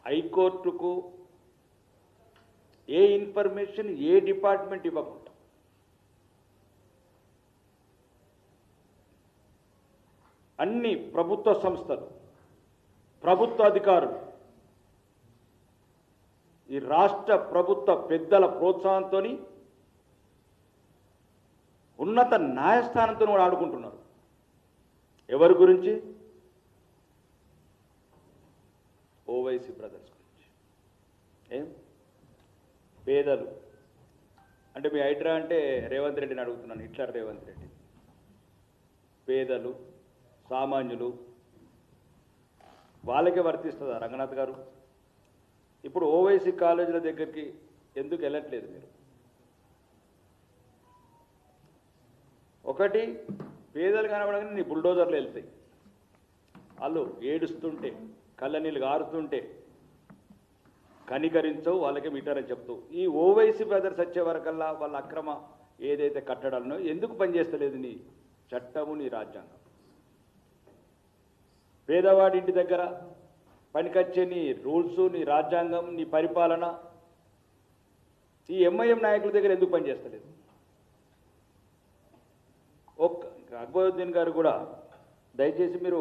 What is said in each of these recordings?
హైకోర్టుకు ఏ ఇన్ఫర్మేషన్ ఏ డిపార్ట్మెంట్ ఇవ్వకుండా అన్ని ప్రభుత్వ సంస్థలు, ప్రభుత్వ అధికారులు, ఈ రాష్ట్ర ప్రభుత్వ పెద్దల ప్రోత్సాహంతో ఉన్నత న్యాయస్థానంతో కూడా ఆడుకుంటున్నారు. ఎవరి గురించి? ఓవైసీ బ్రదర్స్ గురించి. ఏం పేదలు అంటే మీ హైడ్రా అంటే రేవంత్ రెడ్డిని అడుగుతున్నాను, హిట్లర్ రేవంత్ రెడ్డి. పేదలు, సామాన్యులు వాళ్ళకే వర్తిస్తుందా రంగనాథ్ గారు? ఇప్పుడు ఓవైసీ కాలేజీల దగ్గరికి ఎందుకు వెళ్ళట్లేదు మీరు? ఒకటి, పేదలు కనబడగానే నీ బుల్డోజర్లు వెళ్తాయి. వాళ్ళు ఏడుస్తుంటే, కళ్ళ నీళ్ళు గారుతుంటే కనికరించవు, వాళ్ళకే మీటర్ అని చెప్తావు. ఈ ఓవైసీ బ్రదర్స్ వచ్చే వరకల్లా వాళ్ళ అక్రమ ఏదైతే కట్టడాలనో ఎందుకు పనిచేస్తలేదు నీ చట్టము, నీ రాజ్యాంగం? పేదవాడి ఇంటి దగ్గర పనికొచ్చే నీ రూల్స్, నీ రాజ్యాంగం, నీ పరిపాలన ఈ ఎంఐఎం నాయకుల దగ్గర ఎందుకు పనిచేస్తలేదు? అక్బరుద్దీన్ గారు కూడా దయచేసి మీరు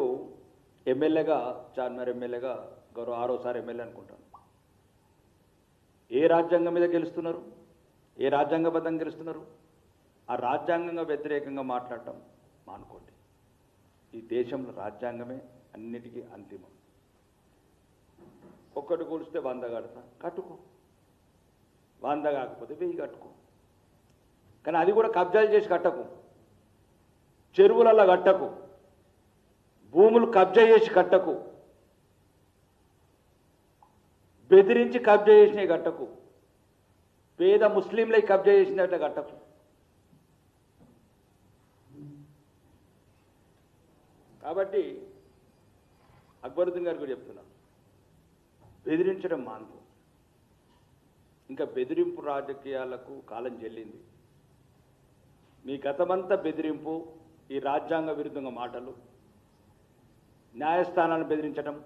ఎమ్మెల్యేగా, చార్మినార్ ఎమ్మెల్యేగా, గౌరవ 6వ ఎమ్మెల్యే అనుకుంటాను, ఏ రాజ్యాంగం మీద గెలుస్తున్నారు? ఏ రాజ్యాంగబద్ధంగా గెలుస్తున్నారు? ఆ రాజ్యాంగంగా వ్యతిరేకంగా మాట్లాడటం మానుకోండి. ఈ దేశంలో రాజ్యాంగమే అన్నిటికీ అంతిమం. ఒక్కటి కూలిస్తే 100 కడతా, కట్టుకో. 100 కాకపోతే 1000 కట్టుకో. కానీ అది కూడా కబ్జాలు చేసి కట్టకు, చెరువులలో కట్టకు, భూములు కబ్జా చేసి కట్టకు, బెదిరించి కబ్జా చేసినవి కట్టకు, పేద ముస్లింలకి కబ్జా చేసినట్టు కట్టకు. కాబట్టి అక్బరుద్దీన్ గారు కూడా చెప్తున్నాను, బెదిరించడం మానుకో. ఇంకా బెదిరింపు రాజకీయాలకు కాలం చెల్లింది. మీ గతమంతా బెదిరింపు, ఈ రాజ్యాంగ విరుద్ధంగా మాటలు, న్యాయస్థానాలను బెదిరించడం,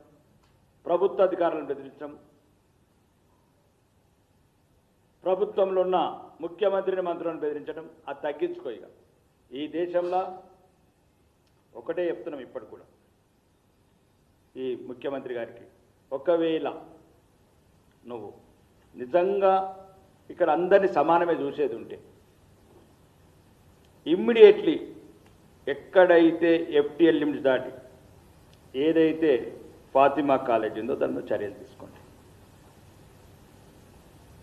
ప్రభుత్వ అధికారులను బెదిరించడం, ప్రభుత్వంలో ఉన్న ముఖ్యమంత్రిని, మంత్రులను బెదిరించడం, అది తగ్గించుకో. ఇక ఈ దేశంలో ఒకటే చెప్తున్నాం ఇప్పటి కూడా ఈ ముఖ్యమంత్రి గారికి, ఒకవేళ నువ్వు నిజంగా ఇక్కడ అందరినీ సమానమే చూసేది ఉంటే ఇమ్మీడియట్లీ ఎక్కడైతే ఎఫ్టీఎల్ లిమిట్స్ దాటి ఏదైతే ఫాతిమా కాలేజ్ ఉందో దాని మీద చర్యలు తీసుకోండి.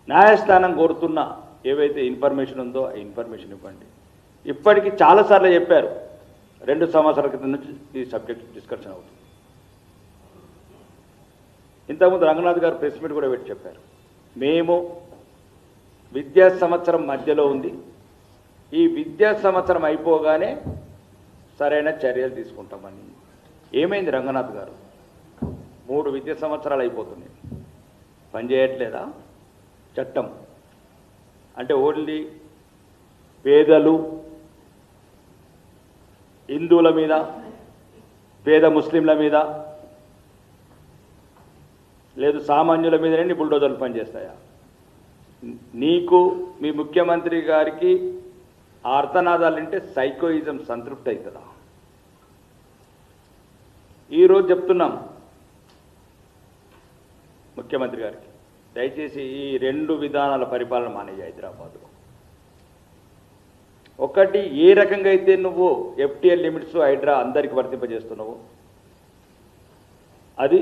న్యాయస్థానం కోరుతున్న ఏవైతే ఇన్ఫర్మేషన్ ఉందో ఆ ఇన్ఫర్మేషన్ ఇవ్వండి. ఇప్పటికీ చాలాసార్లు చెప్పారు, 2 సంవత్సరాల క్రితం నుంచి ఈ సబ్జెక్ట్ డిస్కషన్ అవుతుంది. ఇంతకుముందు రంగనాథ్ గారు ప్రెస్ మీట్ కూడా పెట్టి చెప్పారు, మేము విద్యా సంవత్సరం మధ్యలో ఉంది, ఈ విద్యా సంవత్సరం అయిపోగానే సరైన చర్యలు తీసుకుంటామని. ఏమైంది రంగనాథ్ గారు? 3 విద్యా సంవత్సరాలు అయిపోతున్నాయి, పనిచేయట్లేదా చట్టం? అంటే ఓన్లీ పేదలు, హిందువుల మీద, పేద ముస్లింల మీద, లేదు సామాన్యుల మీదనే నీ బుల్డోజర్లు పనిచేస్తాయా? నీకు మీ ముఖ్యమంత్రి గారికి ఆ అర్థనాదాలు వింటే సైకోయిజం సంతృప్తి అవుతుందా? ఈరోజు చెప్తున్నాం ముఖ్యమంత్రి గారికి, దయచేసి ఈ 2 విధానాల పరిపాలన మానేయ హైదరాబాద్లో. ఒకటి, ఏ రకంగా అయితే నువ్వు ఎఫ్టీఎల్ లిమిట్స్ హైడ్రా అందరికీ వర్తింపజేస్తున్నావు, అది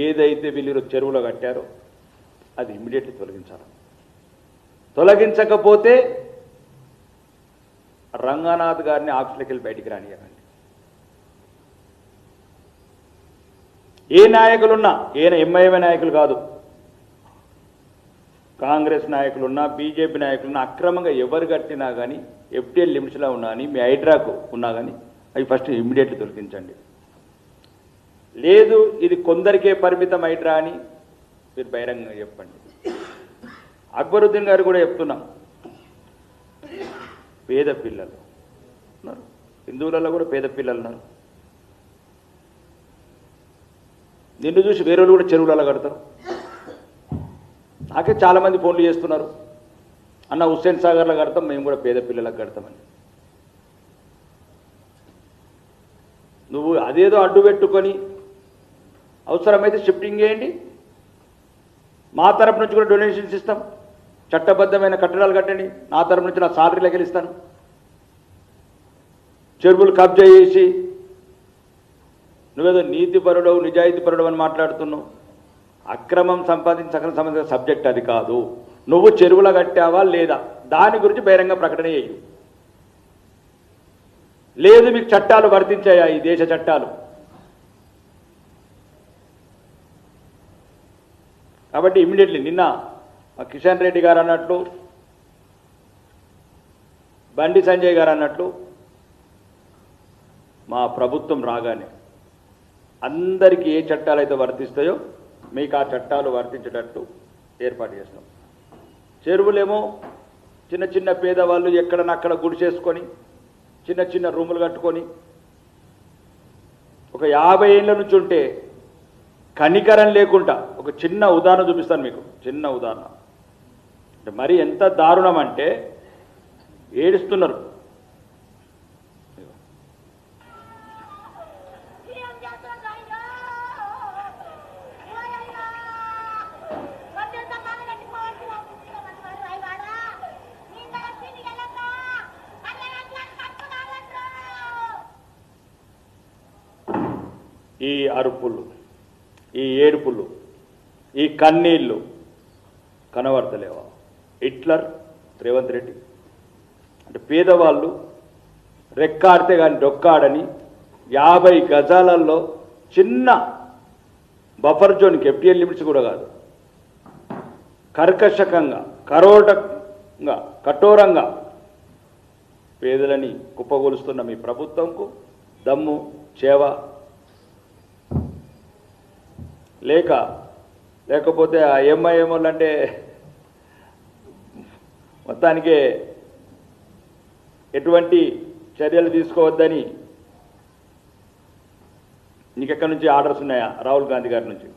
ఏదైతే వీళ్ళు చెరువులో కట్టారో అది ఇమ్మీడియట్లీ తొలగించాలి. తొలగించకపోతే రంగనాథ్ గారిని ఆఫీస్లోకి వెళ్ళి బయటికి రానియకండి. ఏ నాయకులున్నా, ఎంఐఎం నాయకులు కాదు, కాంగ్రెస్ నాయకులున్నా, బీజేపీ నాయకులున్నా, అక్రమంగా ఎవరు కట్టినా కానీ, ఎఫ్టీఎల్ లిమిట్స్లో ఉన్నా కానీ, మీ హైడ్రాకు ఉన్నా కానీ అవి ఫస్ట్ ఇమ్మీడియట్లీ తొలగించండి. లేదు ఇది కొందరికే పరిమితం హైడ్రా అని మీరు బహిరంగంగా చెప్పండి. అక్బరుద్దీన్ గారు కూడా చెప్తున్నాం, పేద పిల్లలు ఉన్నారు, హిందువులలో కూడా పేద పిల్లలు ఉన్నారు. నిన్ను చూసి వేరే వాళ్ళు కూడా చెరువులలో కడతారు. నాకే చాలామంది ఫోన్లు చేస్తున్నారు, అన్న హుస్సేన్ సాగర్లో కడతాం, మేము కూడా పేద పిల్లలకు కడతామని. నువ్వు అదేదో అడ్డు పెట్టుకొని అవసరమైతే షిఫ్టింగ్ చేయండి, మా తరపు నుంచి కూడా డొనేషన్స్ ఇస్తాం, చట్టబద్ధమైన కట్టడాలు కట్టండి, నా తరపు నుంచి నా సాలరీలకు వెళ్ళిస్తాను. చెరువులు కబ్జా చేసి నువ్వేదో నీతిపరుడవు నిజాయితీపరుడవు అని మాట్లాడుతున్నావు. అక్రమం సంపాదించి సకలం సంబంధించిన సబ్జెక్ట్ అది కాదు. నువ్వు చెరువుల కట్టావా లేదా దాని గురించి బహిరంగ ప్రకటన చేయు. లేదు మీకు చట్టాలు వర్తించాయా, ఈ దేశ చట్టాలు. కాబట్టి ఇమ్మీడియట్లీ నిన్న కిషన్ రెడ్డి గారు అన్నట్లు, బండి సంజయ్ గారు అన్నట్లు, మా ప్రభుత్వం రాగానే అందరికీ ఏ చట్టాలు అయితే వర్తిస్తాయో మీకు ఆ చట్టాలు వర్తించేటట్టు ఏర్పాటు చేస్తాం. చెరువులేమో చిన్న చిన్న పేదవాళ్ళు ఎక్కడనక్కడ గుడిసేసుకొని చిన్న చిన్న రూములు కట్టుకొని ఒక 50 ఏళ్ళ నుంచి ఉంటే కనికరం లేకుండా, ఒక చిన్న ఉదాహరణ చూపిస్తాను మీకు, చిన్న ఉదాహరణ. అంటే మరి ఎంత దారుణం అంటే ఏడుస్తున్నారు. ఈ అరుపులు, ఈ ఏడుపులు, ఈ కన్నీళ్ళు కనబడతలేవా? హిట్లర్ రేవంత్ రెడ్డి అంటే పేదవాళ్ళు రెక్కాడితే కానీ డొక్కాడని 50 గజాలలో చిన్న బఫర్ జోన్కి ఎఫ్టీఎల్ లిమిట్స్ కూడా కాదు, కర్కశకంగా కఠోరంగా పేదలని కుప్పగొలుస్తున్న మీ ప్రభుత్వంకు దమ్ము చేవ లేకపోతే ఆ ఎంఐఎం అంటే మొత్తానికి ఎటువంటి చర్యలు తీసుకోవద్దని నీకెక్కడి నుంచి ఆర్డర్స్ ఉన్నాయా రాహుల్ గాంధీ గారి నుంచి?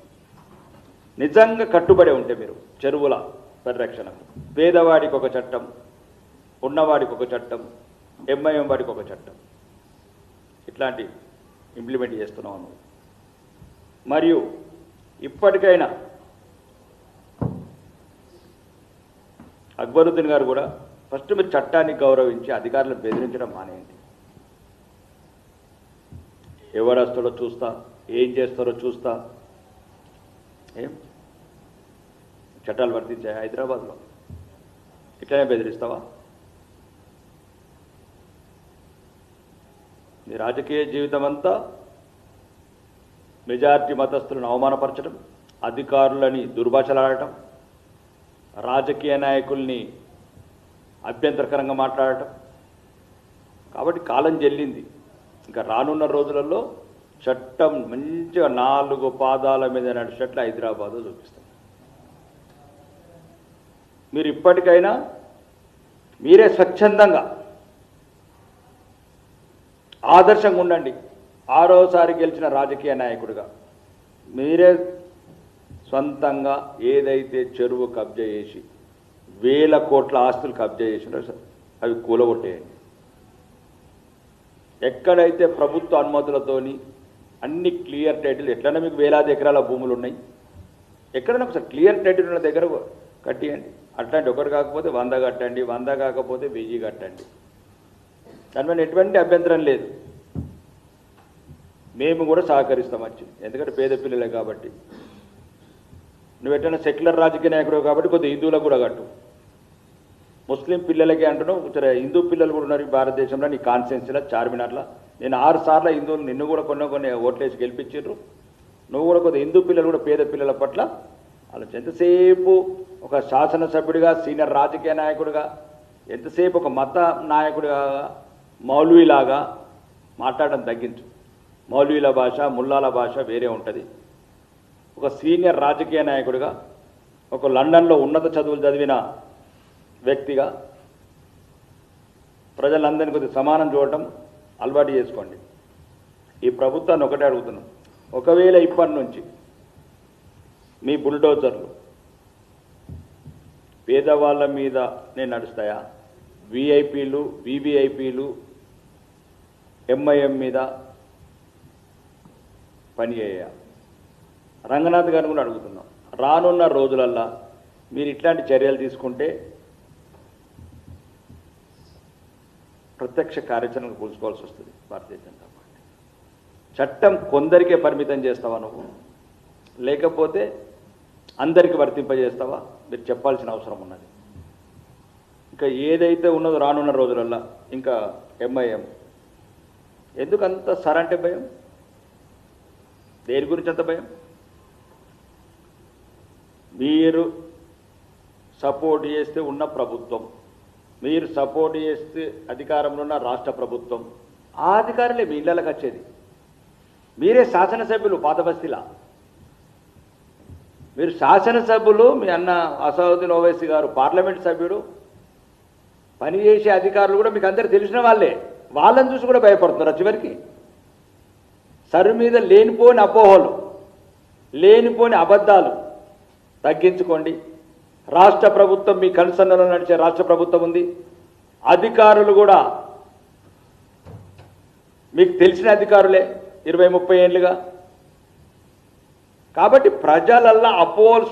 నిజంగా కట్టుబడి ఉంటే మీరు చెరువుల పరిరక్షణ, పేదవాడికి ఒక చట్టం, ఉన్నవాడికి ఒక చట్టం, ఎంఐఎం వాడికి ఒక చట్టం, ఇట్లాంటి ఇంప్లిమెంట్ చేస్తున్నావు నువ్వు. మరియు ఇప్పటికైనా అక్బరుద్దీన్ గారు కూడా ఫస్ట్ మీరు చట్టాన్ని గౌరవించి అధికారులను బెదిరించడం మానేయండి. ఎవరు వస్తాడో చూస్తా, ఏం చేస్తారో చూస్తా. ఏం చట్టాలు వర్తించాయి హైదరాబాద్లో? ఇట్లనే బెదిరిస్తావా? నీ రాజకీయ జీవితం అంతా మెజారిటీ మతస్థులను అవమానపరచడం, అధికారులని దుర్భాషలాడటం, రాజకీయ నాయకుల్ని అభ్యంతరకరంగా మాట్లాడటం. కాబట్టి కాలం చెల్లింది. ఇంకా రానున్న రోజులలో చట్టం మంచిగా 4 పాదాల మీద నడిచేట్లు హైదరాబాద్ చూపిస్తాం. మీరు ఇప్పటికైనా మీరే స్వచ్ఛందంగా ఆదర్శంగా ఉండండి. 6వసారి గెలిచిన రాజకీయ నాయకుడిగా మీరే సొంతంగా ఏదైతే చెరువు కబ్జా చేసి 1000 కోట్ల ఆస్తులు కబ్జా చేసినారో అవి కూలగొట్టేయండి. ఎక్కడైతే ప్రభుత్వ అనుమతులతోని అన్ని క్లియర్ టైటిల్, ఎట్లన్నా మీకు వేలాది ఎకరాల భూములు ఉన్నాయి, ఎక్కడైనా ఒకసారి క్లియర్ టైటిల్ ఉన్న దగ్గర కట్టియండి. అట్లాంటి ఒకటి కాకపోతే 100 కట్టండి, 100 కాకపోతే 1000 కట్టండి. దానిపైన ఎటువంటి అభ్యంతరం లేదు. మేము కూడా సహకరిస్తాం వచ్చి, ఎందుకంటే పేద పిల్లలే కాబట్టి. నువ్వు ఎట్లయినా సెక్యులర్ రాజకీయ నాయకుడు కాబట్టి కొద్దిగా హిందువులకు కూడా కట్టు. ముస్లిం పిల్లలకే అంటున్నావు, సరే హిందూ పిల్లలు కూడా ఉన్నారు ఈ భారతదేశంలో, నీ కాన్స్టిట్యున్సీలో చార్మినార్లో. నేను 6 సార్లు హిందువులు నిన్ను కూడా కొన్ని ఓట్లేసి గెలిపించారు. నువ్వు కూడా కొద్దిగా హిందూ పిల్లలు కూడా పేద పిల్లల పట్ల ఆలోచన. ఎంతసేపు ఒక శాసనసభ్యుడిగా, సీనియర్ రాజకీయ నాయకుడిగా, ఎంతసేపు ఒక మత నాయకుడిగా, మౌలవీలాగా మాట్లాడడం తగ్గించు. మౌలవీల భాష, ముల్లాల భాష వేరే ఉంటుంది. ఒక సీనియర్ రాజకీయ నాయకుడిగా, ఒక లండన్లో ఉన్నత చదువులు చదివిన వ్యక్తిగా ప్రజలందరినీ కొద్దిగా సమానం చూడటం అలవాటు చేసుకోండి. ఈ ప్రభుత్వాన్ని ఒకటే అడుగుతున్నాం, ఒకవేళ ఇప్పటి నుంచి మీ బుల్డోజర్లు పేదవాళ్ళ మీద నేను నడుస్తాయా? విఐపీలు వివిఐపీలు ఎంఐఎం మీద పని చేయ? రంగనాథ్ గారిని కూడా అడుగుతున్నాం, రానున్న రోజులల్లా మీరు ఇట్లాంటి చర్యలు తీసుకుంటే ప్రత్యక్ష కార్యాచరణకు కూల్చుకోవాల్సి వస్తుంది భారతీయ జనతా పార్టీ. చట్టం కొందరికే పరిమితం చేస్తావా నువ్వు, లేకపోతే అందరికీ వర్తింపజేస్తావా? మీరు చెప్పాల్సిన అవసరం ఉన్నది. ఇంకా ఏదైతే ఉన్నదో రానున్న రోజులల్లా ఇంకా ఎంఐఎం ఎందుకు అంత సరంటే భయం? దేని గురించి అంత భయం? మీరు సపోర్ట్ చేస్తే ఉన్న ప్రభుత్వం, మీరు సపోర్ట్ చేస్తే అధికారంలో ఉన్న రాష్ట్ర ప్రభుత్వం, ఆ అధికారులే మీ ఇళ్ళకి వచ్చేది. మీరే శాసనసభ్యులు పాత బస్తీలా. మీరు శాసనసభ్యులు, మీ అన్న అసదుద్దీన్ ఓవైసీ గారు పార్లమెంట్ సభ్యుడు, పనిచేసే అధికారులు కూడా మీకు అందరూ తెలిసిన వాళ్ళే. వాళ్ళని చూసి కూడా భయపడుతున్నారు. చివరికి సరు మీద లేనిపోని అపోహలు, లేనిపోని అబద్ధాలు తగ్గించుకోండి. రాష్ట్ర ప్రభుత్వం మీ కన్సర్న్లో నడిచే రాష్ట్ర ప్రభుత్వం ఉంది. అధికారులు కూడా మీకు తెలిసిన అధికారులే 20-30 ఏళ్ళుగా. కాబట్టి ప్రజలల్లా అపోహలు